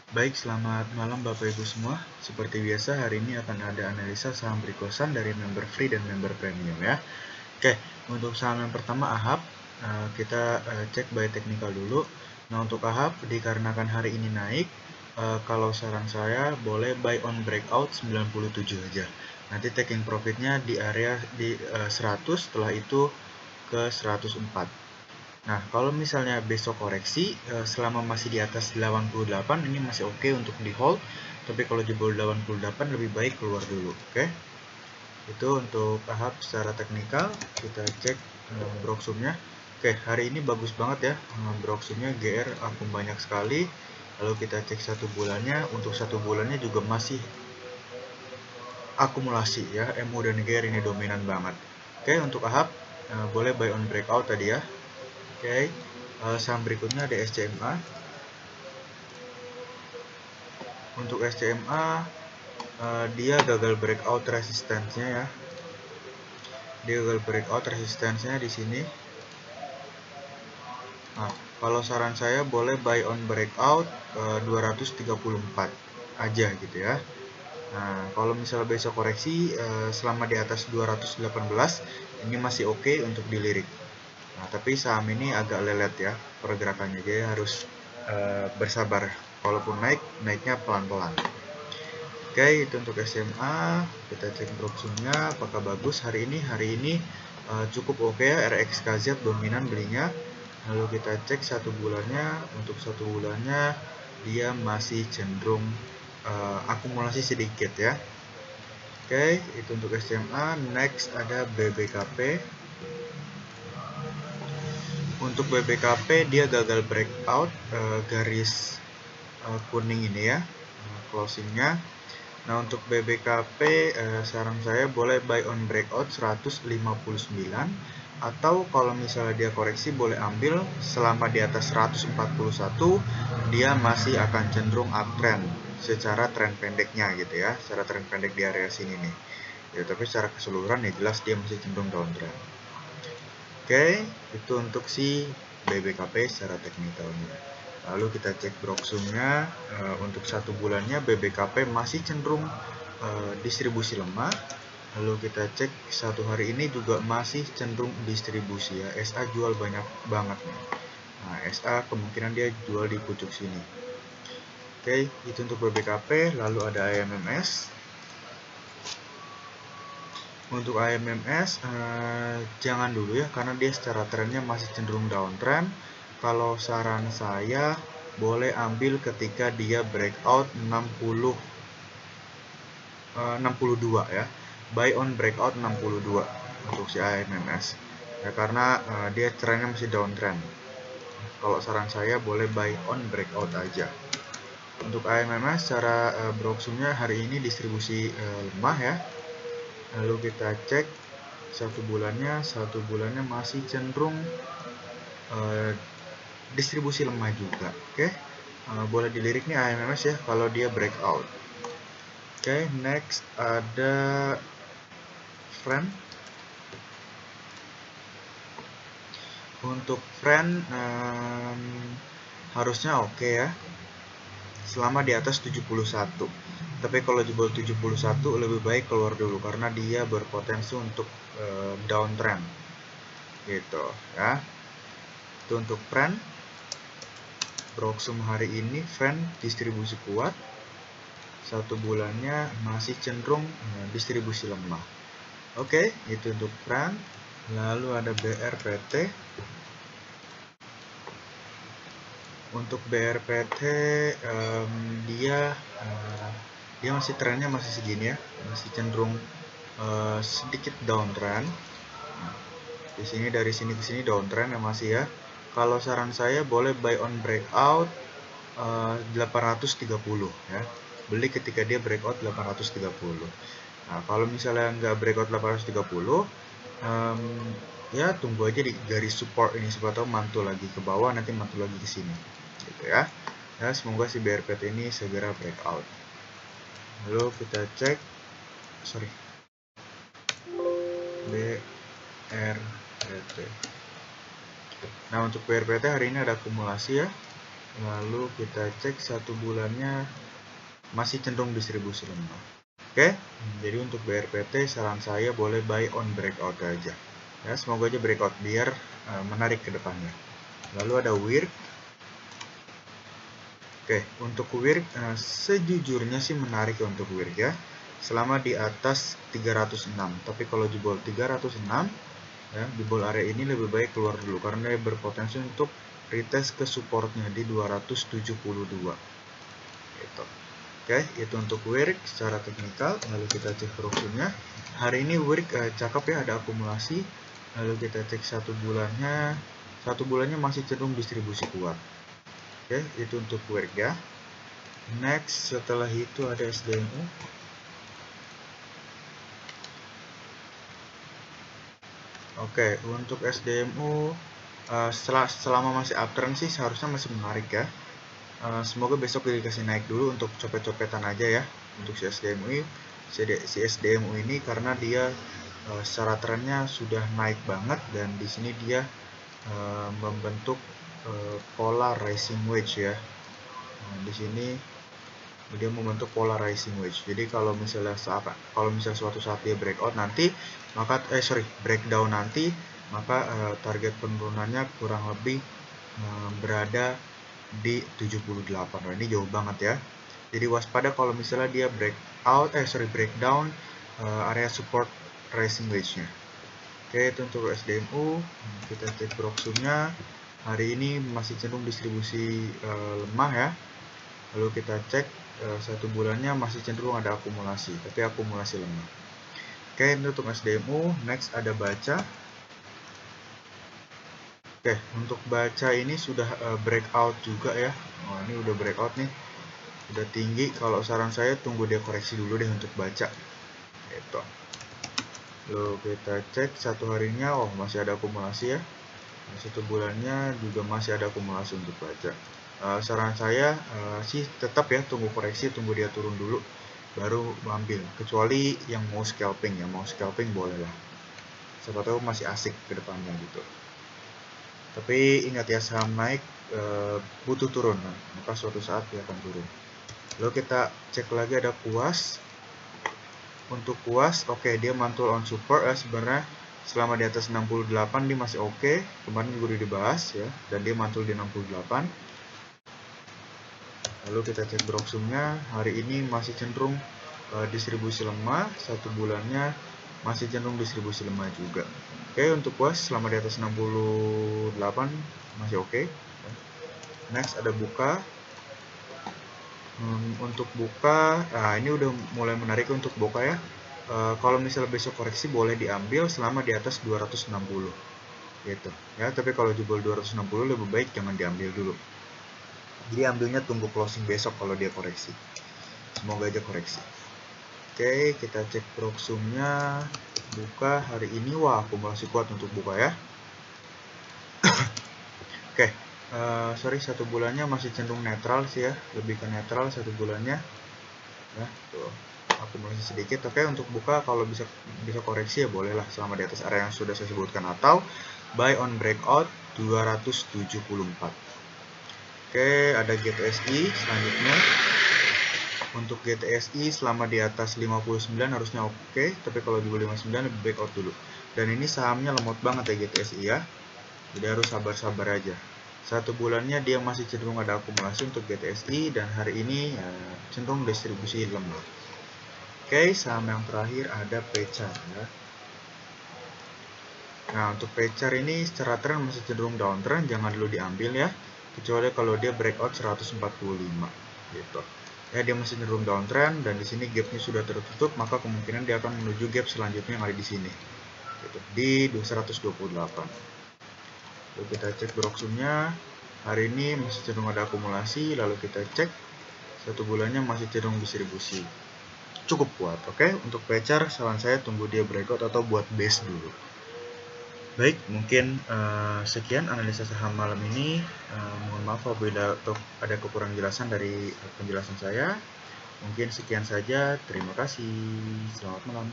Baik, selamat malam Bapak Ibu semua. Seperti biasa, hari ini akan ada analisa saham Brikosan dari member free dan member premium ya. Oke, untuk saham yang pertama AHAP, kita cek buy technical dulu. Nah, untuk AHAP dikarenakan hari ini naik, kalau saran saya boleh buy on breakout 97 aja. Nanti taking profitnya di area di 100, setelah itu ke 104. Nah, kalau misalnya besok koreksi, selama masih di atas 88, ini masih oke untuk di hold. Tapi kalau jebol 88, lebih baik keluar dulu, oke? Itu untuk tahap secara teknikal. Kita cek broksumnya. Oke, hari ini bagus banget ya. Broksumnya GR akun banyak sekali. Lalu kita cek satu bulannya. Untuk satu bulannya juga masih akumulasi ya. MU dan GR ini dominan banget. Oke, untuk AHAP boleh buy on breakout tadi ya. Oke, saham berikutnya ada SCMA. Untuk SCMA dia gagal breakout resistance-nya ya. Dia gagal breakout resistance-nya di sini. Nah, kalau saran saya boleh buy on breakout 234 aja gitu ya. Nah, kalau misalnya besok koreksi selama di atas 218 ini masih oke untuk dilirik. Nah, tapi saham ini agak lelet ya pergerakannya, jadi harus bersabar. Kalaupun naik, naiknya pelan-pelan. Oke, itu untuk SMA. Kita cek broksumnya apakah bagus hari ini. Hari ini cukup oke ya, RXKZ dominan belinya. Lalu kita cek satu bulannya. Untuk satu bulannya dia masih cenderung akumulasi sedikit ya. Oke, itu untuk SMA. Next ada BBKP. Untuk BBKP dia gagal breakout garis kuning ini ya, closingnya. Nah, untuk BBKP saran saya boleh buy on breakout 159, atau kalau misalnya dia koreksi boleh ambil selama di atas 141 dia masih akan cenderung uptrend secara tren pendeknya gitu ya, secara tren pendek di area sini nih ya, tapi secara keseluruhan ya jelas dia masih cenderung downtrend. Oke, itu untuk si BBKP secara teknikalnya. Lalu kita cek broksumnya. Untuk satu bulannya BBKP masih cenderung distribusi lemah. Lalu kita cek satu hari ini juga masih cenderung distribusi ya. SA jual banyak banget nih. Nah, SA kemungkinan dia jual di pucuk sini. Oke, itu untuk BBKP. Lalu ada AMMS. Untuk AMMS jangan dulu ya, karena dia secara trennya masih cenderung downtrend. Kalau saran saya boleh ambil ketika dia breakout 62 ya, buy on breakout 62 untuk si AMMS ya, karena dia trennya masih downtrend. Kalau saran saya boleh buy on breakout aja. Untuk AMMS secara broksumnya hari ini distribusi lemah ya. Lalu kita cek satu bulannya masih cenderung distribusi lemah juga. Oke, boleh dilirik nih AMMS ya kalau dia breakout. Oke, next ada Friend. Untuk Friend harusnya oke ya selama di atas 71. Tapi kalau jebol 71 lebih baik keluar dulu karena dia berpotensi untuk downtrend gitu ya. Itu untuk Friend. Broksum hari ini Friend distribusi kuat. Satu bulannya masih cenderung distribusi lemah. Oke, itu untuk Friend. Lalu ada BRPT. Untuk BRPT dia masih trennya masih segini ya, masih cenderung sedikit downtrend. Di sini dari sini ke sini downtrend ya masih ya. Kalau saran saya boleh buy on breakout 830 ya. Beli ketika dia breakout 830. Nah, kalau misalnya nggak breakout 830, ya tunggu aja di garis support ini, siapa tahu mantul lagi ke bawah, nanti mantul lagi ke sini gitu ya. Ya, semoga si BRPT ini segera breakout. Lalu kita cek BRPT. Nah, untuk BRPT hari ini ada akumulasi ya. lalu kita cek 1 bulannya masih cenderung distribusi lemah. Oke, jadi untuk BRPT saran saya boleh buy on breakout aja. Ya, semoga aja breakout biar menarik ke depannya. Lalu ada WIRK. Oke, untuk WIRK sejujurnya sih menarik ya untuk WIRK ya. Selama di atas 306. Tapi kalau jebol 306 ya, di ball area ini lebih baik keluar dulu karena dia berpotensi untuk retest ke supportnya di 272 gitu. Oke, itu untuk WIRK secara teknikal. Lalu kita cek proxy-nya. Hari ini WIRK cakep ya, ada akumulasi. Lalu kita cek 1 bulannya. 1 bulannya masih cenderung distribusi kuat. Oke, itu untuk WIRK ya. Next, setelah itu ada SDMU. Oke, untuk SDMU selama masih uptrend sih seharusnya masih menarik ya. Semoga besok dikasih naik dulu untuk copet-copetan aja ya untuk si SDMU ini karena dia secara trennya sudah naik banget dan di sini dia membentuk pola rising wedge ya. Di sini dia membentuk pola rising wedge. Jadi kalau misalnya suatu saat dia breakout nanti, maka breakdown nanti, maka target penurunannya kurang lebih berada di 78. Nah, ini jauh banget ya. Jadi waspada kalau misalnya dia breakdown area support rising wedge-nya. Oke, itu untuk SDMU. Kita cek proxy-nya. Hari ini masih cenderung distribusi lemah ya. Lalu kita cek 1 bulannya masih cenderung ada akumulasi, tapi akumulasi lemah. Oke, ini untuk SDMU. Next ada baca. Oke, untuk baca ini sudah breakout juga ya. Oh, ini udah breakout nih, udah tinggi. Kalau saran saya tunggu dia koreksi dulu deh untuk baca. Gitu. Lalu kita cek 1 harinya, oh masih ada akumulasi ya. 1 bulannya juga masih ada akumulasi untuk baca. Saran saya sih tetap ya tunggu koreksi, tunggu dia turun dulu baru ambil, kecuali yang mau scalping ya, mau scalping boleh lah, siapa tahu masih asik ke depannya gitu. Tapi ingat ya, saham naik butuh turun, maka suatu saat dia akan turun. Lalu kita cek lagi ada kuas. Untuk kuas, oke, dia mantul on support ya sebenarnya. Selama di atas 68 dia masih oke. Kemarin juga udah dibahas ya, dan dia mantul di 68. Lalu kita cek broksumnya, hari ini masih cenderung distribusi lemah, 1 bulannya masih cenderung distribusi lemah juga. Oke, untuk kuas selama di atas 68 masih oke. Next ada buka. Untuk buka, nah ini udah mulai menarik untuk buka ya. Kalau misalnya besok koreksi boleh diambil selama di atas 260 gitu ya, tapi kalau jebol 260 lebih baik jangan diambil dulu. Jadi ambilnya tunggu closing besok kalau dia koreksi. Semoga aja koreksi. Oke, kita cek proxumnya. Buka hari ini, wah akumulasi kuat untuk buka ya. Oke, 1 bulannya masih cenderung netral sih ya, lebih ke netral 1 bulannya. Ya, tuh akumulasi sedikit. Oke, untuk buka kalau bisa koreksi ya bolehlah selama di atas area yang sudah saya sebutkan atau buy on breakout 274. Oke, ada GTSI selanjutnya. Untuk GTSI selama di atas 59 harusnya oke, tapi kalau di bawah 59 lebih breakout dulu. Dan ini sahamnya lemot banget ya GTSI ya. Jadi harus sabar-sabar aja. 1 bulannya dia masih cenderung ada akumulasi untuk GTSI dan hari ini cenderung distribusi lemah. Oke, saham yang terakhir ada Pecar ya. Nah, untuk Pecar ini secara tren masih cenderung downtrend, jangan dulu diambil ya. Kecuali kalau dia breakout 145 gitu. Ya, dia masih cenderung downtrend dan di sini gapnya sudah tertutup, maka kemungkinan dia akan menuju gap selanjutnya yang ada di sini. Gitu, di 228. Lalu kita cek broksumnya. Hari ini masih cenderung ada akumulasi, lalu kita cek 1 bulannya masih cenderung distribusi. Cukup kuat, oke? Untuk Pecar saran saya tunggu dia breakout atau buat base dulu. Baik, mungkin sekian analisa saham malam ini. Mohon maaf apabila ada kekurangan jelasan dari penjelasan saya. Mungkin sekian saja. Terima kasih. Selamat malam.